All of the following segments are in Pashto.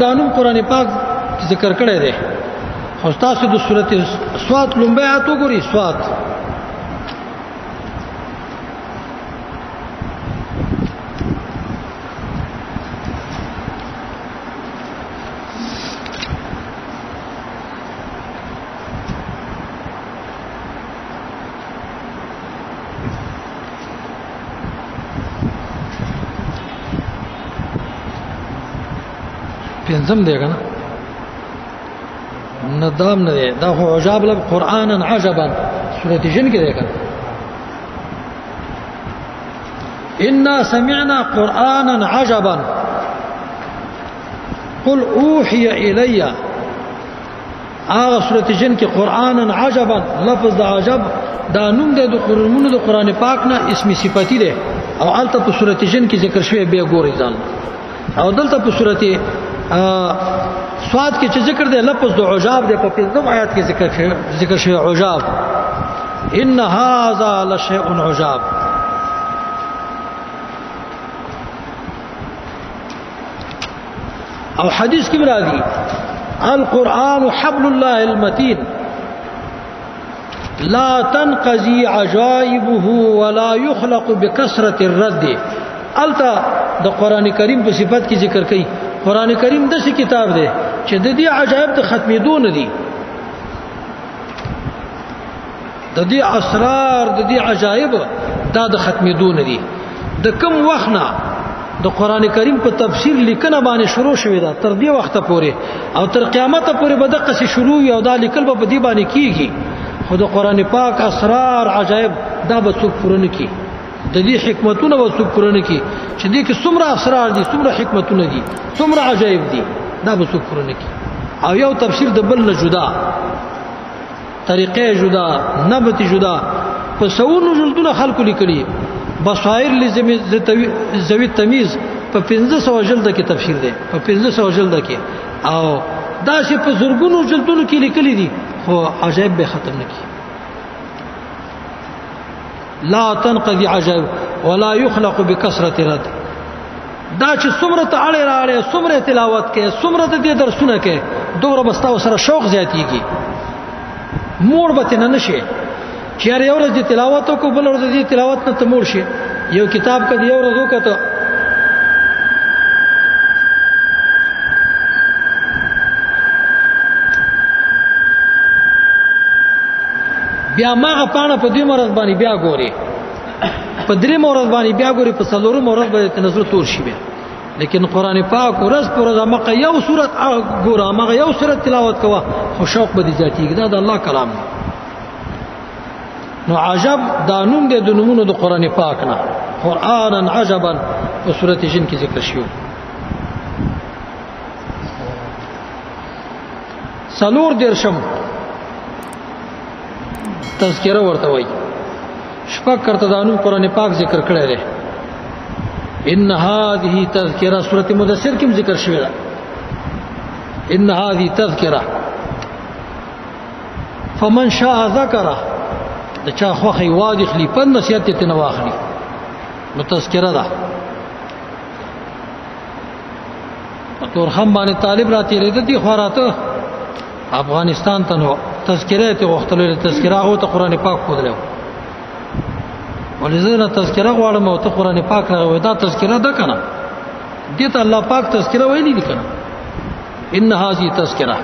دانم قرآن پاک ذکر کړی دی خو تاسو د سورته سواد لومبه آیات وګورئ. سواد پنځم دی کنه ندام نه دی دا خو عجاب له قرانا عجبا سورته جن کې دی کنه انا سمعنا قرانا عجبا قل اوحي الي سورته جن کې قرانا عجبا لفظ د عجب دا نوم دی د قران پاک نه اسم صفتی دی او الته په سورته جن کې ذکر شوی به ګوري ځان او دلته په سورته سواد کې چې ذکر دی لفظ د عجاب دی په پنځم آیات کې ذکر شوی عجاب ان هذا لشيء عجاب. او حدیث کې راځي القرآن حبل الله المتين لا تنقضي عجائبه ولا يخلق بكثرة الرد. التا د قران کریم په صفات کې ذکر کړي قران کریم داسې کتاب دی چې د دې عجایب د ختمېدو نه دي د دې اسرار د دې عجایب دا د ختمېدو نه دي د کم وخت نه د قران کریم په تفسیر لیکنه باندې شروع شوې ده تر دې وخت پورې او تر قیامت پورې به دغه څه شروع وي او دا لیکل به په دې باندې کیږي خو د قران پاک اسرار عجایب دا به څوک پوره نه کوي د دې حکمتونه به څوک پوره نه کوي چې دې کې څومره اسرار دي څومره حکمتونه دي څومره عجایب دي دا به څوک پوره نه کوي او یو تفسیر د بل نه جدا طریقې جدا نبت جدا په سونو جلدونه خلکو لیکلي بصائر لذوی تمیز په 1500 جلد کې تفسیر دی په 1500 جلد کې او دا چې په زرګونو جلدونو کې لیکلي دي خو عجایب به ختم نه کوي. لا تنقضي عجائب ولا يخلق بكثرة رد. دا چې څومره ته اړه راړې څومره تلاوت کې څومره د دې درسونه کې دوره بستا سره شوق زیاتېږي مور به نه نشي چې یو ورځ د تلاوت کو بل ورځ د تلاوت نه ته مور شي یو کتاب کې یو ورځ وکړه بیا ماغه پانه په دې مرز باندې بیا ګوري په درې مرز باندې بیا ګوري په څلورو مرز باندې نظر تور شي بیا لیکن قران پاک ورځ پر ورځ مقه یو سورت ګوره مغه یو سورت تلاوت کوه خو شوق به دي ذاتي دا د الله کلام نو عجب دا نوم دی د نومونو د قران پاک نه قرانا عجبا په سورته جن کې ذکر شوی. سلور درشم تذکرہ ورته وای شپږ کرته دانو قران پاک ذکر کړی دی ان هذه تذکرہ سورۃ مدثر کې ذکر شوی ده ان هذه تذکرہ فمن شاء ذکر د چا خوخي واضح لی په نصیحت ته نه واخلي نو تذکرہ ده تور هم باندې طالب راته لري دي خوراته افغانستان ته نو تذکرہ ته وختلو تذکرہ او ته قران پاک خو درو ولزنه تذکرہ غواړم او ته قران پاک راوي دا تذکرہ ده کنه دې ته الله پاک تذکرہ ویلي دي کنه ان هذه تذکرہ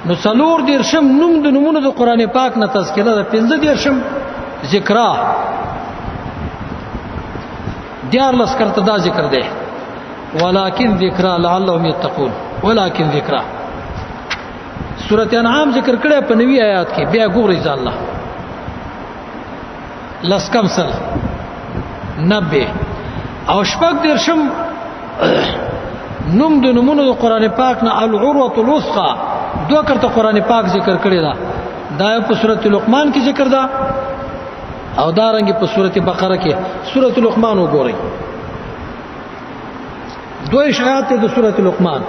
نو څلور درشم نوم د نومونو د قران پاک نه تذکرہ ده پنځه درشم ذکر دیار لسکرته دا ذکر ده ولکن ذکر لعلهم يتقون ولکن ذکر سورۃ انعام ذکر کړه په 90 آیات کې بیا ګورئ ځان الله لسکم سل 90 او شپږ درشم نوم د نومونو د قران پاک نه العروه الوثقى دوه کرته قران پاک ذکر کړی دا په سورۃ لقمان کې ذکر ده او دا رنګ په سورۃ بقره کې سورۃ لقمان وګورئ دوه آیات د سورۃ لقمان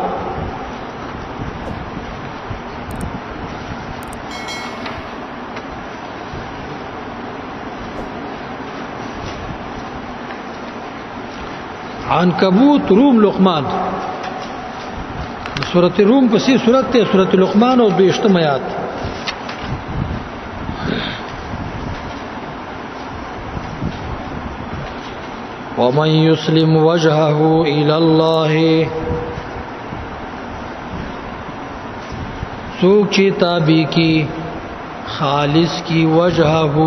عنکبوت روم لقمان سورۃ روم پسې سورۃ ته سورۃ لقمان او 22 آیات. ومن يسلم وجهه الى الله سوک چی تابی کی خالص کی وجهه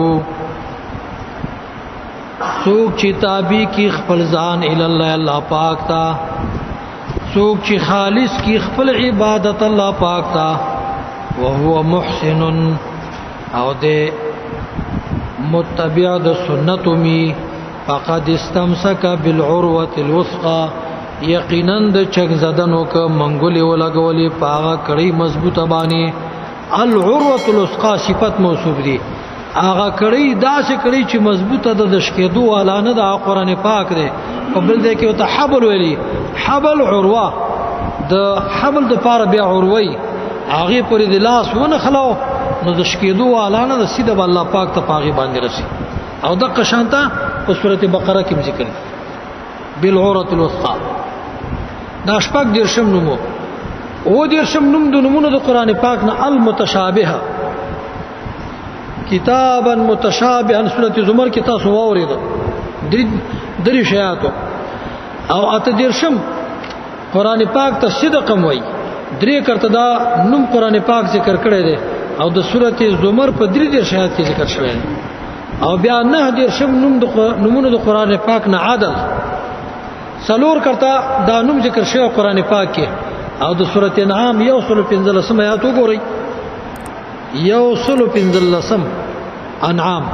سوک چی تابی کی خپل ځان الی الله الله پاک تا سوک چی خالص کی خپل عبادت الله پاک تا وهو محسن او دے متبع د سنت می فقد استمسك بالعروة الوثقى یقینا د چک زدنو ک منګولې ولګولې پاغه کړي مضبوطه باندې. العروة الوثقى صفت موصوف دي هغه کړي داسې کړي چې مضبوطه د دشکېدو والا نه د قرآن پاک دی. په بل ځای کې وته حبل ویلي حبل عروه د حبل د پاره بیا عروي هغه پرې د لاس ونه خلو نو دشکېدو والا نه د سیده الله پاک ته پاغي باندې رسي. او د قشانتا په سورۃ بقره کې ذکر بالعروة الوثقى دا شپږ درشم نومو او درشم نوم د نومونو د قران پاک نه المتشابهه کتابا متشابها سورۃ زمر کې تاسو واورید درې شیاتو او اته درشم قران پاک ته صدقم وای درې کرته دا نوم قران پاک ذکر کړی دی او د سورۃ زمر په درې شیات کې ذکر شوی دی. او بیا نه دیر شم نمونه د قرآن پاک نه عدل سلور کرتا دا نوم ذکر شوی قرآن پاک کې. او د سورۃ انعام 115 آیات وګورئ 115 انعام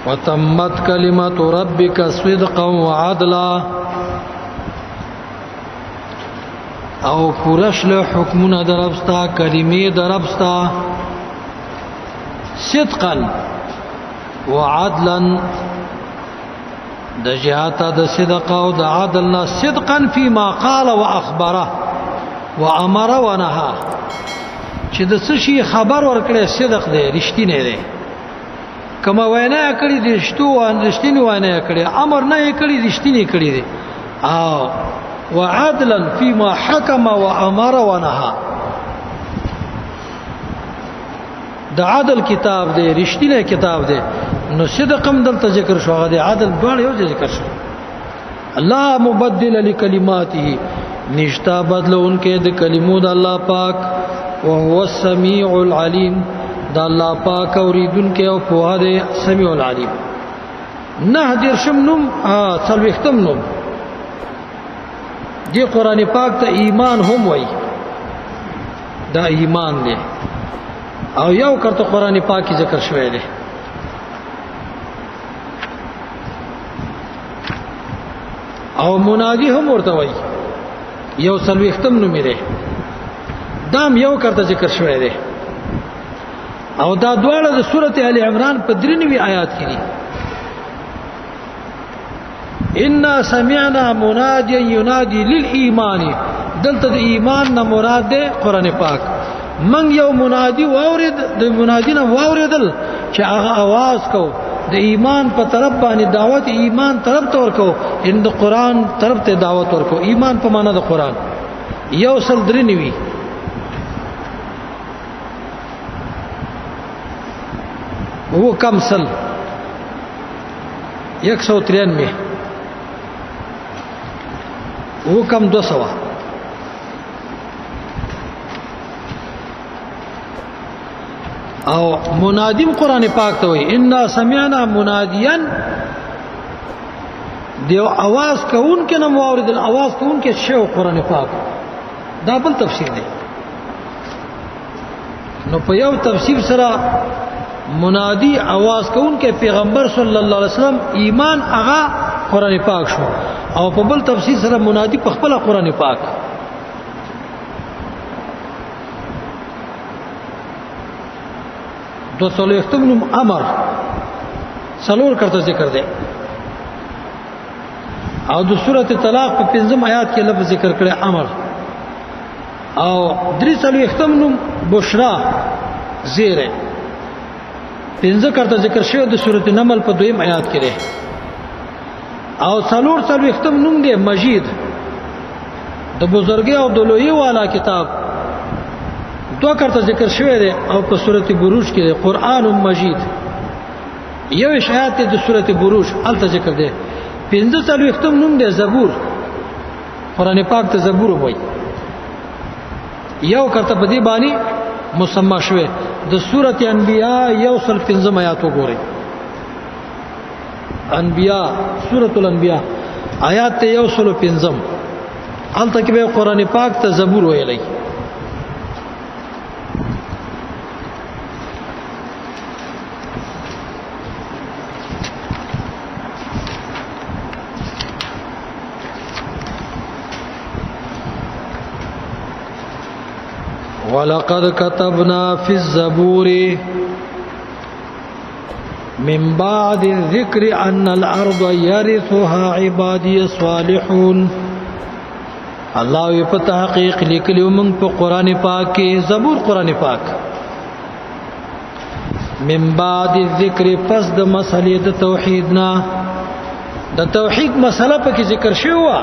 وتمت كلمة ربك صدقا وعدلا او پورش له حکمونه دربستا کلمې دربستا صدقا وعدلا د جهاته د صدق او د عدل صدقا فيما قال واخبره وامر ونهى چې د څه شي خبر ورکړي صدق دی رښتینی دی. کما وینا کړی د رښتینی وینا کړی امر نه کړی رښتینی کړی دی. او وعدلا فيما حكم وامر ونهى د عدل کتاب دی رښتینی کتاب دی. نو صدقم دلته ذکر شو غو عدل دوه یو ذکر شو. الله مبدل لکلماته نشتا بدلونکې د کلمو د الله پاک او هو السميع العليم دا الله پاک اوریدونکې او په هغه سميع العليم. نه دیر شم نوم څلوختم نوم دی قران پاک ته ایمان هم وای دا ایمان دی. او یو کرته قران پاک کی ذکر شوی دی. او منادی هم ورته وای یو څلوختم نوم دی دام یو کرته ذکر شوی دی. او دا دواړه د سورته ال عمران په 93 آیات کې دي. ان سمعنا مناديا ينادي للايمان دلته د ایمان نه مراد ده قران پاک. من یو منادي واورید د منادي نه واوریدل چې هغه आवाज کو د ایمان په طرف باندې دعوت ایمان طرف ته ورکو ان د قران طرف ته دعوت ورکو. ایمان په معنا د قران یو سل درنوي وہ کم سل 193 وہ کم 200 او منادیم قرآن پاک ته وي ان سمعنا مناديا دیو आवाज کون کې نو مورد الاواز کون کې شی قرآن پاک دا بل تفسیر دی. نو په یو تفسیر سره منادی आवाज کون کې پیغمبر صلی الله علیه وسلم ایمان هغه قرآن پاک شو. او په بل تفسیر سره منادی په خپل قرآن پاک. دو سلو اختمنم امر سلور کرتا ذکر دے او د سورته طلاق په 5 آیات کې لفظ ذکر کړی امر او 3 ختم نوم بشرا زیره 5 کرته ذکر شوی د سورته نمل په 2 آیات کې ده او 4 ختم نوم دی مجید د بزرګي او د لوی والا کتاب 2 کرته ذکر شوی دی او په سورته بروج کې قرآن مجید یو آیات د سورته بروج الته ذکر دی 15 ختم نوم دی زبور قرآن پاک ته زبور وایي یو کرته په دې باندې مسما شوی د سورته انبیاء یو سل 15 آیات وګورئ انبیاء سورۃ الانبیاء آیات یو سل 15 الته کې به قرآن پاک ته زبور ویلی ولقد كتبنا في الزبور من بعد الذكر أن الأرض يرثها عبادي الصالحون الله یې په تحقیق لیکلو موږ په قران پاک کې زبور قران پاک من بعد الذکر پس د مسلې د توحید نه د توحید مسله په کې ذکر شوی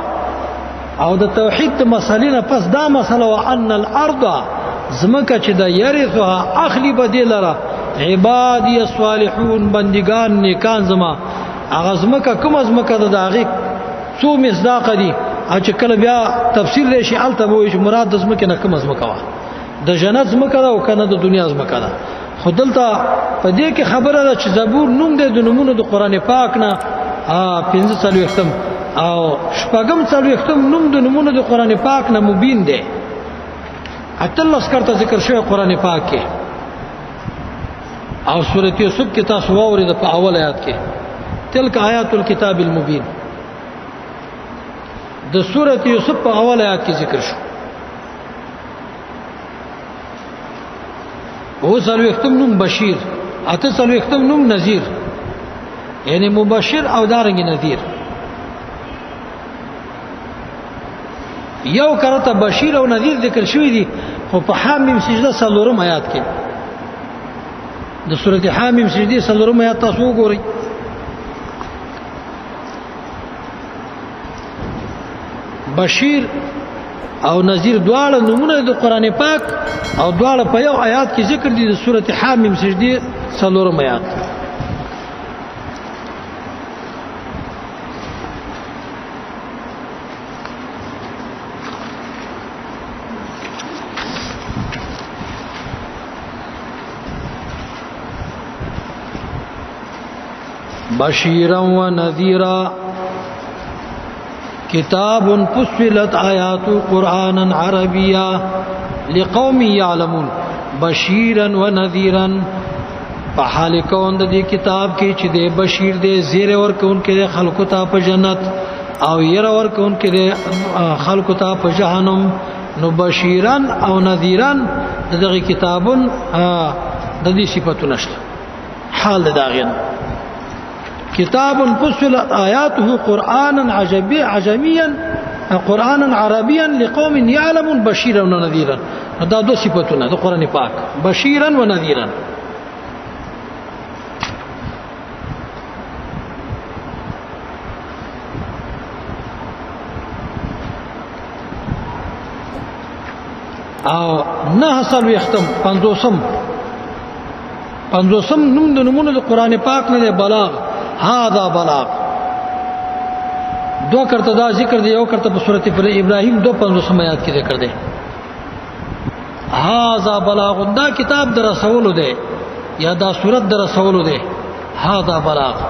او د توحید د مسلې نه پس دا مسله وان الارض زمکه چې د یرثها اخلی بدلره عبادی الصالحون بندگان نیکان زما هغه زمکه کوم زمکه د داغه څو مصداق دي چې کله بیا تفسیر لشي الته وایي چې مراد د زمکه نه کوم زمکه وا د جنت زمکه او کنه د دنیا زمکه ده خودلته په دې کې خبره ده چې زبور نوم دی د نومونو د قران پاک نه 15 ختم او شپږم 40 ختم نوم د نومونو د قران پاک نه مبین دی اتلس کرته ذکر شوی قران پاک کې او سورۃ یوسف کې تاسو واورید په اول آیات کې تلک آیات الكتاب المبین د سورۃ یوسف په اول آیات کې ذکر شو او سلو ختم نوم بشیر اته سلو ختم نوم نذیر یعنی مبشر او دارنګ نذیر یو کرته بشیر او نذیر ذکر شوی دي خو په حامیم سجده سلورم آیات کې د سورۃ حامیم سجده سلورم آیات تاسو وګورئ بشیر او نذیر دواړه نمونه د قران پاک او دواړه په یو آیات کې ذکر دي د سورۃ حامیم سجده سلورم آیات بشیرا و نذیرا کتاب فصلت آیات قرآنا عربیا لقوم یعلمون بشیرا و نذیرا په حال کون د دې کتاب کې چې د بشیر د زیر ور کون کې خلکو ته په جنت او ير ور کون کې خلکو ته په جهنم نو بشیرا او نذیرا دغه کتابون د دې صفاتونه شته حال داغین کتاب فصلت آیاته قرآنا عجميا قرآنا عربيا لقوم يعلمون بشيرا ونذيرا دا دو صفاتونه د قران پاک بشيرا ونذيرا او نه حاصل وختم 50 نوم د نمونه د قران پاک نه بلاغ هذا بلاغ دو کرته دا ذکر دی یو کرته په سورۃ ابراهیم 250 آیات کې ذکر دی هذا بلاغ دا کتاب در رسول دی یا دا سورۃ در رسول دی هذا بلاغ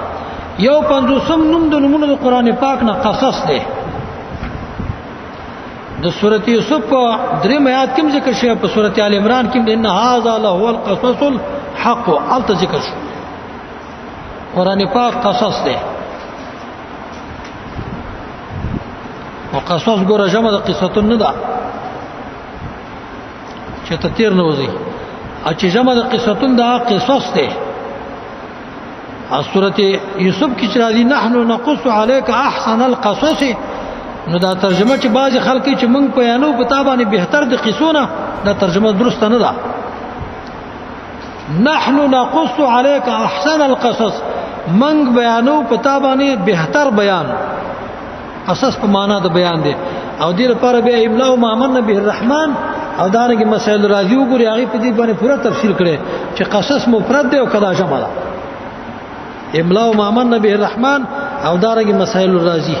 یو 50 نوم د نمونه د قران پاک نه قصص دی د سورۃ یوسف په 3 آیات کې ذکر شوی په سورۃ آل عمران کې ان هذا له هو القصص الحق الته ذکر شو قرآن پاک قصص ده او قصص ګوره جمع د قصتون نه ده چې ته تیر نه وځي چې جمع د قصتون ده قصص ده سورۃ یوسف کې چې راځي نحنو نقص عليك احسن القصص، نو دا ترجمه چې بعض خلک چې موږ بیانو په تابانه بهتر د قصونه، دا ترجمه درست نه ده. نحنو نقص عليك احسن القصص، موږ بیانو په تابانه بهتر بیان. قصص په معنا د بیان دی، او دې لپاره به املا ما امن به الرحمن او دانګي مسائل راځي وګوري هغه په دې باندې پوره تفصیل کړي چې قصص مفرد دی او کدا جمع ده. املا ما امن به الرحمن او دانګي مسائل راځي.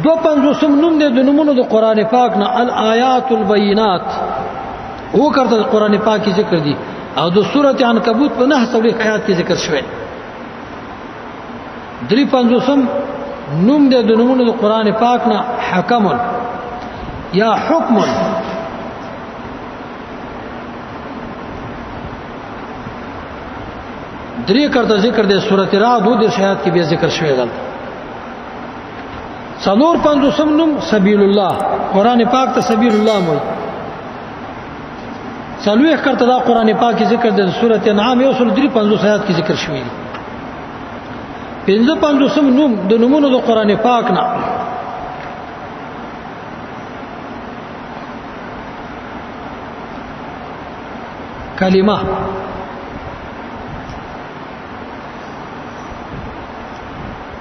دو پنځوسم نوم دی د نومونو د قران پاک نه الآیات البینات، هو کرته قران پاک کې ذکر دي، او د سورۃ عنکبوت په 9 آیات کې ذکر شوی. درې پنځوسم نوم دی د نومونو د قران پاک نه حکم یا حکم. درې کرته ذکر دی سورۃ رعد 2 آیات کې به ذکر شوی دی. څلور پنځوسم نوم سبیل الله، قران پاک ته سبیل الله وایي. څلوېښت کرته دا قران پاک کې ذکر دی سورۃ انعام 153 آیات کې ذکر شوی دی. پنځه پنځوسم نوم د نومونو د قران پاک نه کلمه.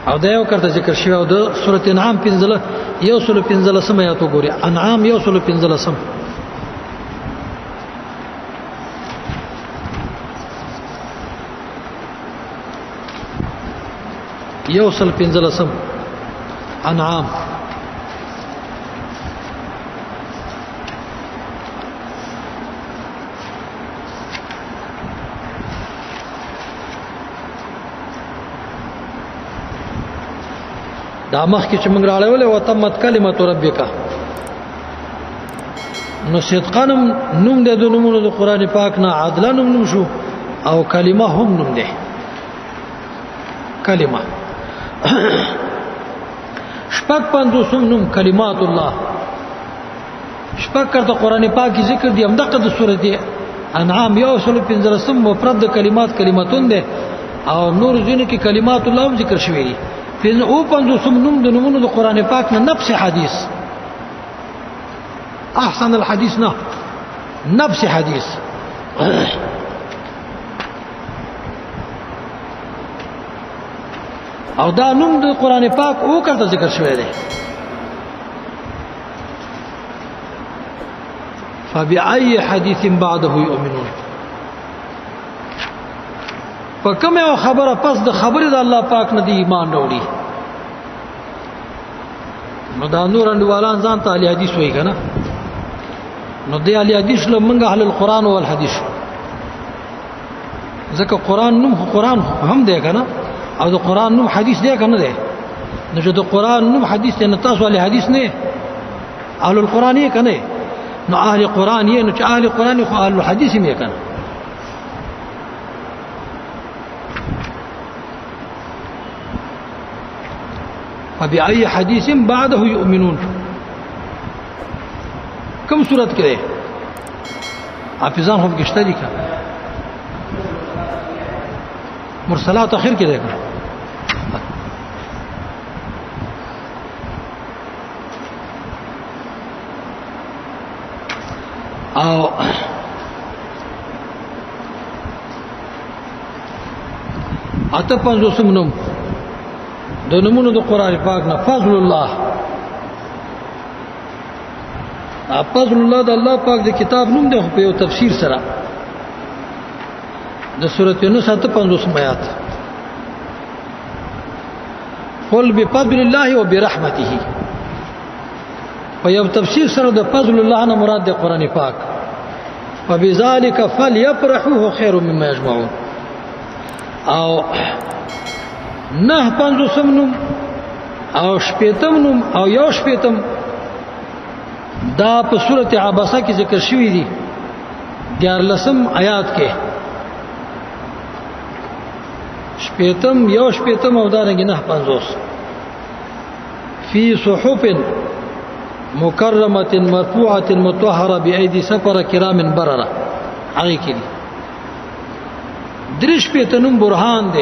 او دا یو کرته ذکر شوی او د سورۃ انعام 115 آیات وګورئ. انعام 115 115 انعام. دا مخ کې چې موږ راړولې او تمت کلمت ربک، نو صدقانم نوم د نومونو د قران پاک نه عدلانم نوم شو، او کلمه هم نوم ده. کلمه شپږ پنځوسم نوم کلمات الله. شپږ کرته قران پاک کې ذکر دي، همدغه د سورۃ انعام 115 مفرد د کلمات کلمتون ده، او نور ځینې کې کلمات الله هم ذکر شوی دي. او پنځوسم نوم د نومونو د قران پاک نه نفس حدیث. احسن الحديث نه نفس حدیث. او دا نوم د قران پاک او کرته ذکر شوی دی. فبأي حديث بعده يؤمنون، په کومه خبره پس د خبره د الله پاک نه دی ایمان وروړي. نو دا نور انډوالان ځان ته علی حدیث وایي کنه، نو دی علی حدیث له منګه اهل القرآن او الحدیث، ځکه قرآن نوم قرآن هم دی کنه، او د قرآن نوم حدیث دی کنه دی. نو چې د قرآن نوم حدیث دی، نو تاسو علی حدیث نه اهل القرآن یې کنه، نو اهل قرآن یې، نو چې اهل قرآن خو اهل حدیث یې کنه. فبأي حديث بعده يؤمنون. كم سورة كده حافظان هم گشتری کا مرسلات اخر كده او اته پنځوسم نوم د نومونو د قران پاک نه فضل الله. فضل الله د الله پاک د کتاب نوم دی، په یو تفسیر سره د سورۃ یونس 55 آیات. قل بفضل الله وبرحمته، په یو تفسیر سره د فضل الله نه مراد د قران پاک. فبذلك فليفرحوا خير مما يجمعون. او نه پنځوسم نوم او شپیتم نوم او یو شپیتم دا په سورۃ عبسه کې ذکر شوی دی 14 آیات کې. شپیتم یو شپیتم او دارنګ نه پنځوس. فی صحف مکرمه مرفوعه مطهره بأيدي سفر کرام برره. هغه کې دي درش په تنم برهان دی